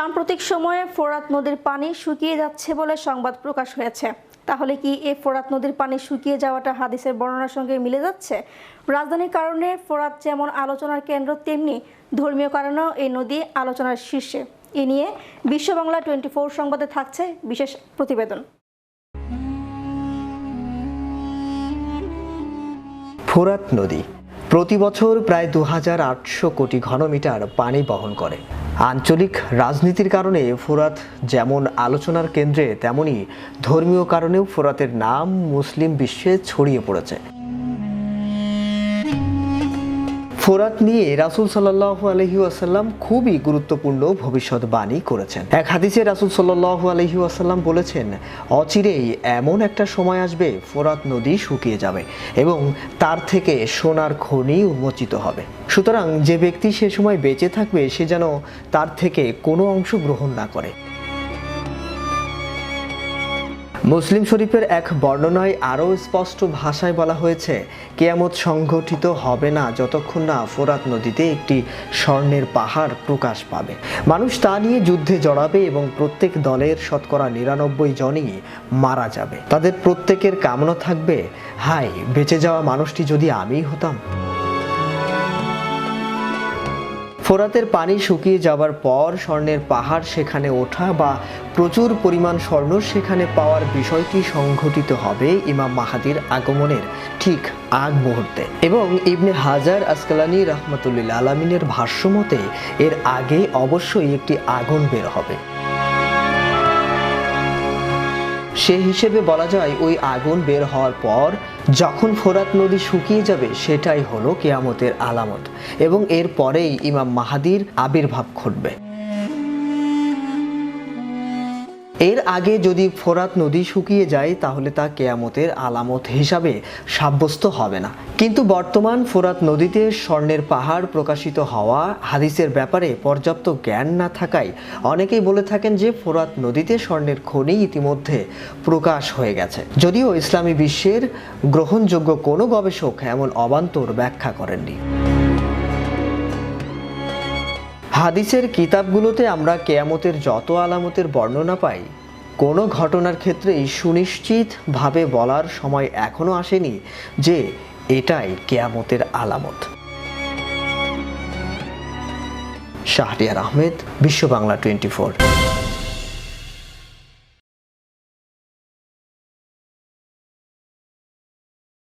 সাম্প্রতিক সময়ে ফোরাত নদীর পানি শুকিয়ে যাচ্ছে বলে সংবাদ প্রকাশ হয়েছে। তাহলে কি এই ফোরাত নদীর পানি শুকিয়ে যাওয়াটা হাদিসের বর্ণনার সঙ্গে মিলে যাচ্ছে? রাজধানীর কারণে ফোরাত যেমন আলোচনার কেন্দ্র, তেমনি ধর্মীয় কারণেও এই নদী আলোচনার শীর্ষে। এ নিয়ে বিশ্ব বাংলা 24 সংবাদে থাকছে বিশেষ প্রতিবেদন। ফোরাত নদী প্রতি বছর প্রায় 2800 কোটি ঘনমিটার পানি বহন করে। আঞ্চলিক রাজনীতির কারণে ফোরাত যেমন আলোচনার কেন্দ্রে, তেমনি ধর্মীয় কারণেও ফোরাতের নাম মুসলিম বিশ্বে ছড়িয়ে পড়েছে। ফোরাত নিয়ে রাসূল সাল্লাল্লাহু আলাইহি ওয়াসাল্লাম খুবই গুরুত্বপূর্ণ ভবিষ্যৎবাণী করেছেন। এক হাদিসে রাসূল সাল্লাল্লাহু আলাইহি ওয়াসাল্লাম বলেছেন, অচিরেই এমন একটা সময় আসবে ফোরাত নদী শুকিয়ে যাবে এবং তার থেকে সোনার খনি উন্মোচিত হবে। সুতরাং যে ব্যক্তি সে সময় বেঁচে থাকবে সে যেন তার থেকে কোনো অংশ গ্রহণ না করে। মুসলিম শরীফের এক বর্ণনায় আরও স্পষ্ট ভাষায় বলা হয়েছে, কিয়ামত সংঘটিত হবে না যতক্ষণ না ফোরাত নদীতে একটি স্বর্ণের পাহাড় প্রকাশ পাবে। মানুষ তা নিয়ে যুদ্ধে জড়াবে এবং প্রত্যেক দলের শতকরা 99 জনই মারা যাবে। তাদের প্রত্যেকের কামনা থাকবে, হায় বেঁচে যাওয়া মানুষটি যদি আমিই হতাম। ফোরাতের পানি শুকিয়ে যাবার পর স্বর্ণের পাহাড় সেখানে ওঠা বা প্রচুর পরিমাণ স্বর্ণ সেখানে পাওয়ার বিষয়টি সংঘটিত হবে ইমাম মাহাদির আগমনের ঠিক আগ মুহূর্তে। এবং ইবনে হাজার আসকালানি রাহমাতুল্লাহ আলামিনের ভাষ্যমতে এর আগে অবশ্যই একটি আগুন বের হবে। সে হিসেবে বলা যায় ওই আগুন বের হওয়ার পর যখন ফোরাত নদী শুকিয়ে যাবে সেটাই হলো কিয়ামতের আলামত এবং এর পরেই ইমাম মাহাদির আবির্ভাব ঘটবে। এর আগে যদি ফোরাত নদী শুকিয়ে যায় তাহলে তা কিয়ামতের আলামত হিসাবে সাব্যস্ত হবে না। কিন্তু বর্তমান ফোরাত নদীতে স্বর্ণের পাহাড় প্রকাশিত হওয়া হাদিসের ব্যাপারে পর্যাপ্ত জ্ঞান না থাকায় অনেকেই বলে থাকেন যে ফোরাত নদীতে স্বর্ণের খনি ইতিমধ্যে প্রকাশ হয়ে গেছে। যদিও ইসলামী বিশ্বের গ্রহণযোগ্য কোনো গবেষক এমন অবান্তর ব্যাখ্যা করেননি। হাদিসের কিতাবগুলোতে আমরা কিয়ামতের যত আলামতের বর্ণনা পাই, কোনো ঘটনার ক্ষেত্রেই সুনিশ্চিতভাবে বলার সময় এখনো আসেনি যে এটাই কিয়ামতের আলামত। শাহরিয়ার আহমেদ, বিশ্ব বাংলা 24।